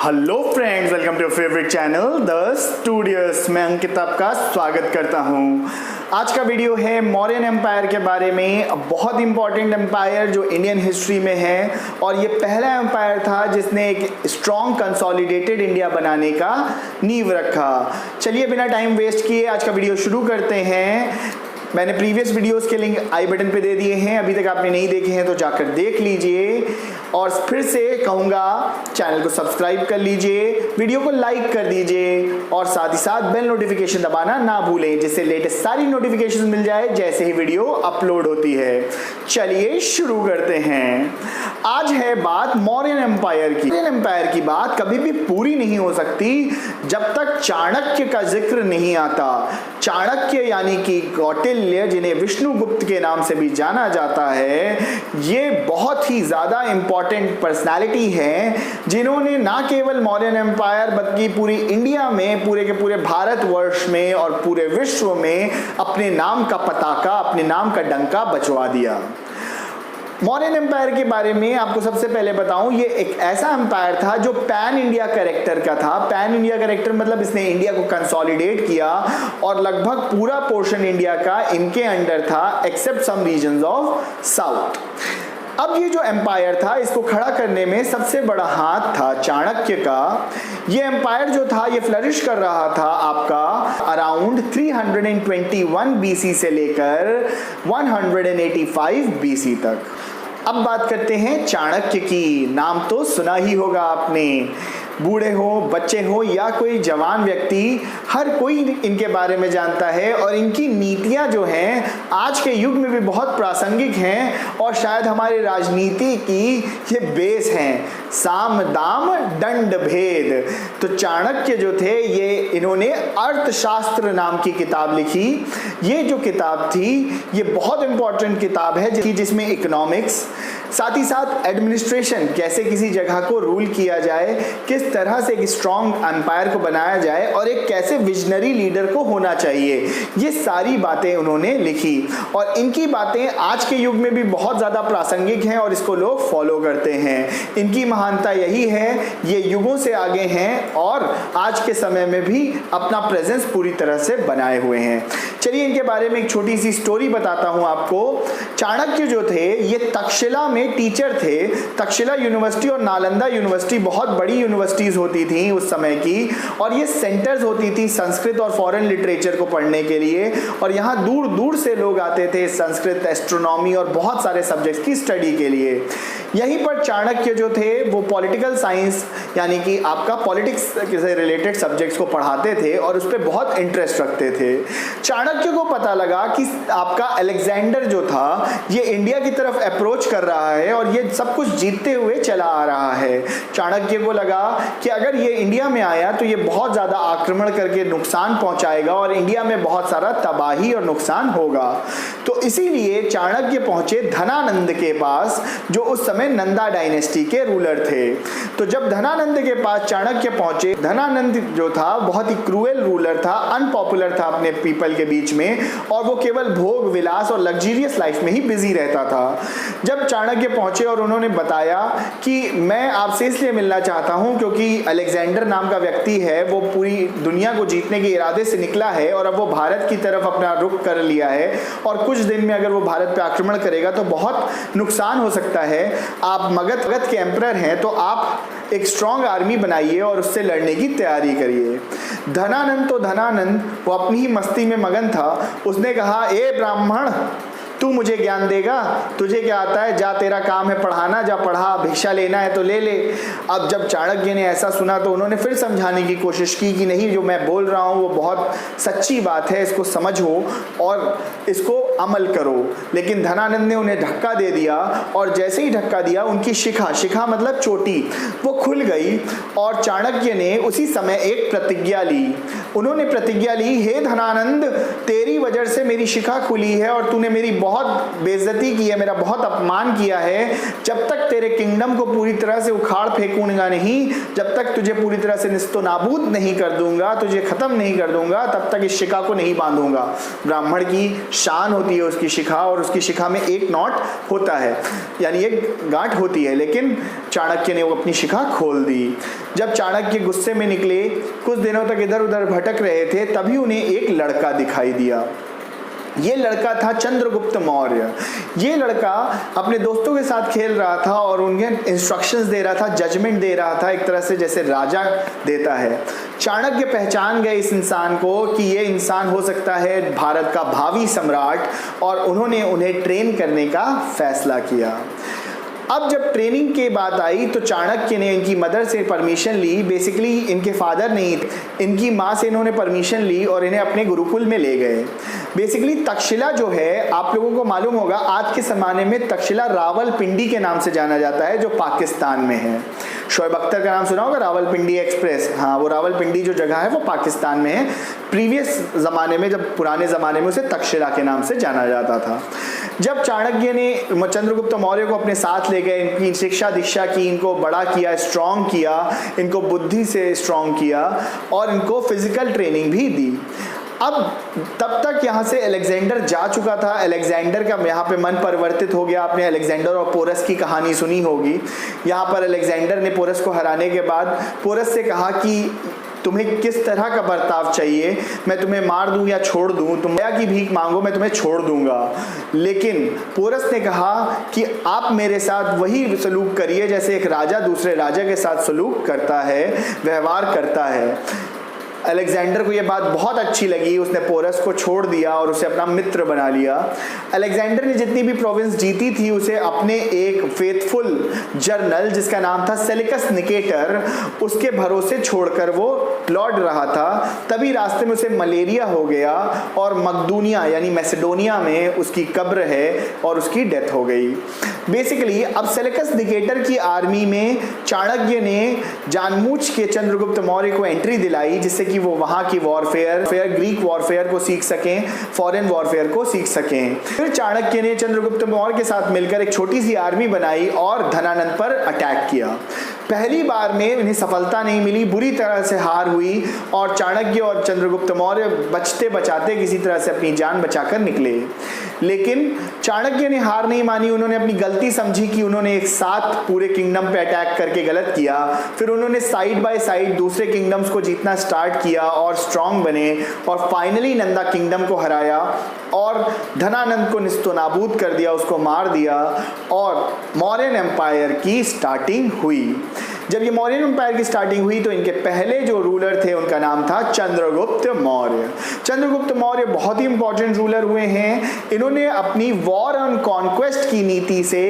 Hello friends, welcome to your favourite channel the studios. मैं अंकित आपका स्वागत करता हूं। आज का वीडियो है मौर्यन एम्पायर के बारे में। बहुत इंपॉर्टेंट एम्पायर जो इंडियन हिस्ट्री में है, और ये पहला एम्पायर था जिसने एक स्ट्रॉन्ग कंसोलिडेटेड इंडिया बनाने का नींव रखा। चलिए बिना टाइम वेस्ट किए आज का वीडियो शुरू करते हैं। मैंने प्रीवियस वीडियोस के लिंक आई बटन पे दे दिए हैं, अभी तक आपने नहीं देखे हैं तो जाकर देख लीजिए। और फिर से कहूँगा, चैनल को सब्सक्राइब कर लीजिए, वीडियो को लाइक कर दीजिए और साथ ही साथ बेल नोटिफिकेशन दबाना ना भूलें, जिससे लेटेस्ट सारी नोटिफिकेशन मिल जाए जैसे ही वीडियो अपलोड होती है। चलिए शुरू करते हैं। आज है बात मौर्यन एम्पायर की। मौर्यन एम्पायर की बात कभी भी पूरी नहीं हो सकती जब तक चाणक्य का जिक्र नहीं आता। चाणक्य यानी कि कौटिल्य, जिन्हें विष्णुगुप्त के नाम से भी जाना जाता है, ये बहुत ही ज्यादा इंपॉर्टेंट पर्सनालिटी है जिन्होंने ना केवल मौर्यन एम्पायर बल्कि पूरी इंडिया में, पूरे के पूरे भारतवर्ष में और पूरे विश्व में अपने नाम का पताका, अपने नाम का डंका बजवा दिया। मौर्यन एम्पायर के बारे में आपको सबसे पहले बताऊं, ये एक ऐसा एम्पायर था जो पैन इंडिया कैरेक्टर का था। पैन इंडिया कैरेक्टर मतलब इसने इंडिया को कंसोलिडेट किया और लगभग पूरा पोर्शन इंडिया का इनके अंडर था, except some reasons of south. अब ये जो एम्पायर था, इसको खड़ा करने में सबसे बड़ा हाथ था चाणक्य का। ये एम्पायर जो था ये फ्लरिश कर रहा था आपका अराउंड 321 बीसी से लेकर 185 बीसी तक। अब बात करते हैं चाणक्य की। नाम तो सुना ही होगा आपने, बूढ़े हो, बच्चे हो या कोई जवान व्यक्ति, हर कोई इनके बारे में जानता है। और इनकी नीतियां जो हैं आज के युग में भी बहुत प्रासंगिक हैं और शायद हमारी राजनीति की ये बेस हैं। साम दाम दंड भेद। तो चाणक्य जो थे, ये इन्होंने अर्थशास्त्र नाम की किताब लिखी। ये जो किताब थी ये बहुत इंपॉर्टेंट किताब है जिसमें इकोनॉमिक्स, साथ ही साथ एडमिनिस्ट्रेशन, कैसे किसी जगह को रूल किया जाए, किस तरह से एक स्ट्रॉन्ग एम्पायर को बनाया जाए और एक कैसे विजनरी लीडर को होना चाहिए, ये सारी बातें उन्होंने लिखी। और इनकी बातें आज के युग में भी बहुत ज़्यादा प्रासंगिक हैं और इसको लोग फॉलो करते हैं। इनकी महानता यही है, ये युगों से आगे हैं और आज के समय में भी अपना प्रेजेंस पूरी तरह से बनाए हुए हैं। चलिए इनके बारे में एक छोटी सी स्टोरी बताता हूँ आपको। चाणक्य जो थे ये तक्षशिला में टीचर थे। तक्षशिला यूनिवर्सिटी और नालंदा यूनिवर्सिटी बहुत बड़ी यूनिवर्सिटीज होती थी उस समय की, और ये सेंटर्स होती थी संस्कृत और फॉरेन लिटरेचर को पढ़ने के लिए। और यहाँ दूर दूर से लोग आते थे संस्कृत, एस्ट्रोनॉमी और बहुत सारे सब्जेक्ट्स की स्टडी के लिए। यहीं पर चाणक्य जो थे वो पॉलिटिकल साइंस यानी कि आपका पॉलिटिक्स से रिलेटेड सब्जेक्ट्स को पढ़ाते थे और उस पर बहुत इंटरेस्ट रखते थे। चाणक्य को पता लगा कि आपका अलेक्जेंडर जो था ये इंडिया की तरफ अप्रोच कर रहा है और ये सब कुछ जीतते हुए चला आ रहा है। चाणक्य को लगा कि अगर ये इंडिया में आया तो ये बहुत ज़्यादा आक्रमण करके नुकसान पहुंचाएगा और इंडिया में बहुत सारा तबाही और नुकसान होगा। तो इसीलिए चाणक्य पहुंचे धनानंद के पास, जो उस समय नंदा डायनेस्टी के रूलर थे। तो जब धनानंद के पास चाणक्य पहुंचे, धनानंद जो था बहुत ही क्रूएल रूलर था, अनपॉपुलर था अपने पीपल के बीच में, और वो केवल भोग विलास और लग्जरियस लाइफ में ही बिजी रहता था। जब चाणक्य पहुंचे और उन्होंने बताया कि मैं आपसे इसलिए मिलना चाहता हूं क्योंकि अलेक्जेंडर नाम का व्यक्ति है, वो पूरी दुनिया को जीतने के इरादे से निकला है और अब वो भारत की तरफ अपना रुख कर लिया है, और कुछ दिन में अगर वो भारत पे आक्रमण करेगा तो बहुत नुकसान हो सकता है। आप मगध के एम्परर हैं, तो आप एक स्ट्रॉन्ग आर्मी बनाइए और उससे लड़ने की तैयारी करिए। धनानंद वो अपनी ही मस्ती में मगन था। उसने कहा, ए ब्राह्मण, तू मुझे ज्ञान देगा? तुझे क्या आता है? जा, तेरा काम है पढ़ाना, जा पढ़ा, भिक्षा लेना है तो ले ले। अब जब चाणक्य ने ऐसा सुना तो उन्होंने फिर समझाने की कोशिश की कि नहीं, जो मैं बोल रहा हूँ वो बहुत सच्ची बात है, इसको समझो और इसको अमल करो। लेकिन धनानंद ने उन्हें धक्का दे दिया, और जैसे ही धक्का दिया उनकी शिखा मतलब चोटी, वो खुल गई। और चाणक्य ने उसी समय एक प्रतिज्ञा ली। उन्होंने प्रतिज्ञा ली, हे धनानंद, तेरी वजह से मेरी शिखा खुली है और तूने मेरी बहुत बेइज्जती की है, मेरा बहुत अपमान किया है। जब तक तेरे किंगडम को पूरी तरह से उखाड़ फेंकूंगा नहीं, जब तक तुझे पूरी तरह से निस्तो नाबूद नहीं कर दूंगा, तुझे खत्म नहीं कर दूंगा, तब तक इस शिखा को नहीं बांधूंगा। ब्राह्मण की शान होती होती है उसकी शिखा, और उसकी शिखा में एक नॉट होता है, यानी एक गांठ होती है, लेकिन चाणक्य ने वो अपनी शिखा खोल दी। जब चाणक्य गुस्से में निकले, कुछ दिनों तक इधर उधर भटक रहे थे, तभी उन्हें एक लड़का दिखाई दिया। ये लड़का था चंद्रगुप्त मौर्य। ये लड़का अपने दोस्तों के साथ खेल रहा था और उन्हें इंस्ट्रक्शंस दे रहा था, जजमेंट दे रहा था, एक तरह से जैसे राजा देता है। चाणक्य पहचान गए इस इंसान को कि ये इंसान हो सकता है भारत का भावी सम्राट, और उन्होंने उन्हें ट्रेन करने का फैसला किया। अब जब ट्रेनिंग की बात आई तो चाणक्य ने इनकी मदर से परमिशन ली, बेसिकली इनके फादर नहीं, इनकी माँ से इन्होंने परमिशन ली और इन्हें अपने गुरुकुल में ले गए। बेसिकली तक्षशिला जो है, आप लोगों को मालूम होगा, आज के ज़माने में तक्षशिला रावलपिंडी के नाम से जाना जाता है, जो पाकिस्तान में है। शोएब अख्तर का नाम सुना होगा, रावलपिंडी एक्सप्रेस। हाँ, वो रावलपिंडी जो जगह है वो पाकिस्तान में है। प्रीवियस ज़माने में, जब पुराने ज़माने में उसे तक्षशिला के नाम से जाना जाता था। जब चाणक्य ने चंद्रगुप्त मौर्य को अपने साथ ले गए, इनकी शिक्षा दीक्षा की, इनको बड़ा किया, स्ट्रॉन्ग किया, इनको बुद्धि से स्ट्रॉन्ग किया और इनको फिजिकल ट्रेनिंग भी दी। अब तब तक यहाँ से अलेक्जेंडर जा चुका था। अलेक्जेंडर का यहाँ पे मन परिवर्तित हो गया। आपने अलेक्जेंडर और पोरस की कहानी सुनी होगी। यहाँ पर अलेक्जेंडर ने पोरस को हराने के बाद पोरस से कहा कि तुम्हें किस तरह का बर्ताव चाहिए, मैं तुम्हें मार दूं या छोड़ दूं, तुम दया की भीख मांगो, मैं तुम्हें छोड़ दूंगा। लेकिन पोरस ने कहा कि आप मेरे साथ वही सलूक करिए जैसे एक राजा दूसरे राजा के साथ सलूक करता है, व्यवहार करता है। अलेक्जेंडर को यह बात बहुत अच्छी लगी, उसने पोरस को छोड़ दिया और उसे अपना मित्र बना लिया। अलेक्जेंडर ने जितनी भी प्रोविंस जीती थी उसे अपने एक फेथफुल जर्नल जिसका नाम था सेलिकस निकेटर, उसके भरोसे छोड़कर वो लौट रहा था। तभी रास्ते में उसे मलेरिया हो गया और मकदूनिया यानी मैसेडोनिया में उसकी कब्र है और उसकी डेथ हो गई। बेसिकली अब सेलिकस निकेटर की आर्मी में चाणक्य ने जानबूझ के चंद्रगुप्त मौर्य को एंट्री दिलाई, जिससे कि वो वहां की वॉरफेयर, ग्रीक वॉरफेयर को सीख सकें, फॉरेन वॉरफेयर को सीख सकें। फिर चाणक्य ने चंद्रगुप्त मौर्य के साथ मिलकर एक छोटी सी आर्मी बनाई और धनानंद पर अटैक किया। पहली बार में इन्हें सफलता नहीं मिली, बुरी तरह से हार हुई और चाणक्य और चंद्रगुप्त मौर्य बचते बचाते किसी तरह से अपनी जान बचाकर निकले। लेकिन चाणक्य ने हार नहीं मानी। उन्होंने अपनी गलती समझी कि उन्होंने एक साथ पूरे किंगडम पे अटैक करके गलत किया। फिर उन्होंने साइड बाय साइड दूसरे किंगडम्स को जीतना स्टार्ट किया और स्ट्रांग बने और फाइनली नंदा किंगडम को हराया और धनानंद को निस्तोनाबूद कर दिया, उसको मार दिया और मौर्यन एम्पायर की स्टार्टिंग हुई। जब ये मौर्यन एम्पायर की स्टार्टिंग हुई तो इनके पहले जो रूलर थे उनका नाम था चंद्रगुप्त मौर्य। चंद्रगुप्त मौर्य बहुत ही इंपॉर्टेंट रूलर हुए हैं। इन्होंने अपनी वॉर एंड कॉन्क्वेस्ट की नीति से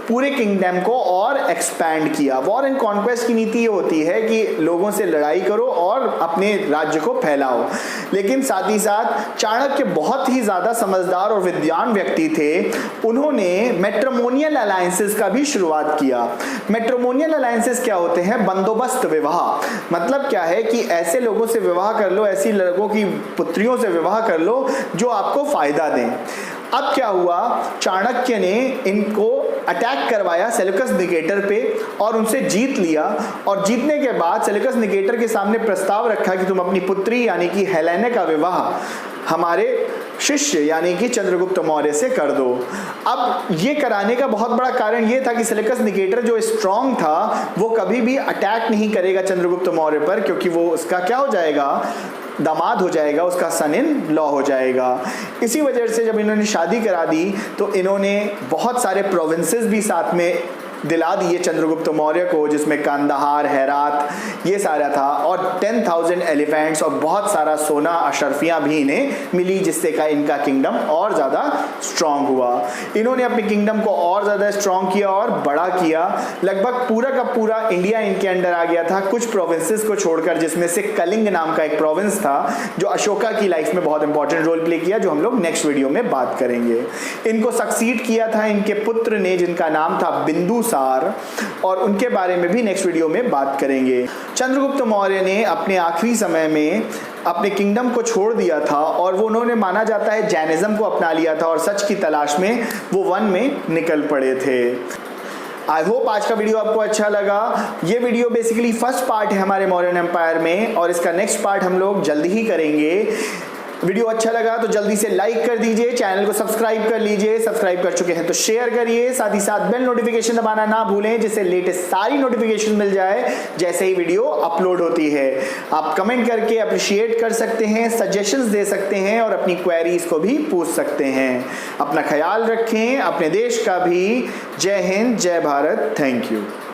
पूरे किंगडम को और एक्सपैंड किया। वॉर एंड कॉन्क्वेस्ट की नीति ये होती है कि लोगों से लड़ाई करो और अपने राज्य को फैलाओ, लेकिन साथ ही साथ चाणक्य बहुत ही ज्यादा समझदार और विद्वान व्यक्ति थे। उन्होंने मैट्रिमोनियल अलायंसेस का भी शुरुआत किया। मैट्रिमोनियल अलायंसेस क्या होते हैं? बंदोबस्त विवाह। मतलब क्या है कि ऐसे लोगों से विवाह कर लो, ऐसी लोगों की पुत्रियों से विवाह कर लो जो आपको फायदा दें। अब क्या हुआ, चाणक्य ने इनको अटैक करवाया सेलिकस निकेटर पे और उनसे जीत लिया। और जीतने के बाद सेलिकस निकेटर के सामने प्रस्ताव रखा कि तुम अपनी पुत्री यानी कि हेलेना का विवाह हमारे शिष्य यानी कि चंद्रगुप्त मौर्य से कर दो। अब ये कराने का बहुत बड़ा कारण ये था कि सेलिकस निकेटर जो स्ट्रांग था वो कभी भी अटैक नहीं करेगा चंद्रगुप्त मौर्य पर, क्योंकि वो उसका क्या हो जाएगा, दामाद हो जाएगा, उसका सन इन लॉ हो जाएगा। इसी वजह से जब इन्होंने शादी करा दी तो इन्होंने बहुत सारे प्रोविंसेस भी साथ में दिला दिए चंद्रगुप्त मौर्य को, जिसमें कांदाहार, हेरात ये सारा था और 10,000 एलिफेंट्स और बहुत सारा सोना अशरफियां भी इन्हें मिली, जिससे का इनका किंगडम और ज़्यादा स्ट्रांग हुआ। इन्होंने अपने किंगडम को और ज़्यादा स्ट्रांग किया और बड़ा किया। लगभग पूरा का पूरा इंडिया इनके अंडर आ गया था, कुछ प्रोविंसेस को छोड़कर, जिसमें से कलिंग नाम का एक प्रोविंस था जो अशोका की लाइफ में बहुत इंपॉर्टेंट रोल प्ले किया, जो हम लोग नेक्स्ट वीडियो में बात करेंगे। इनको सक्सीड किया था इनके पुत्र ने, जिनका नाम था बिंदुसार, और उनके बारे में भी नेक्स्ट वीडियो में बात करेंगे। चंद्रगुप्त मौर्य ने अपने आखिरी समय में अपने किंगडम को छोड़ दिया था और वो उन्होंने माना जाता है जैनिज्म को अपना लिया था और सच की तलाश में वो वन में निकल पड़े थे। आई होप आज का वीडियो आपको अच्छा लगा। ये वीडियो बेसिकली फर्स्ट पार्ट है हमारे मौर्यन एम्पायर में और इसका नेक्स्ट पार्ट हम लोग जल्दी ही करेंगे। वीडियो अच्छा लगा तो जल्दी से लाइक कर दीजिए, चैनल को सब्सक्राइब कर लीजिए, सब्सक्राइब कर चुके हैं तो शेयर करिए, साथ ही साथ बेल नोटिफिकेशन दबाना ना भूलें जिससे लेटेस्ट सारी नोटिफिकेशन मिल जाए जैसे ही वीडियो अपलोड होती है। आप कमेंट करके अप्रिशिएट कर सकते हैं, सजेशंस दे सकते हैं और अपनी क्वेरीज को भी पूछ सकते हैं। अपना ख्याल रखें, अपने देश का भी। जय हिंद, जय भारत, थैंक यू।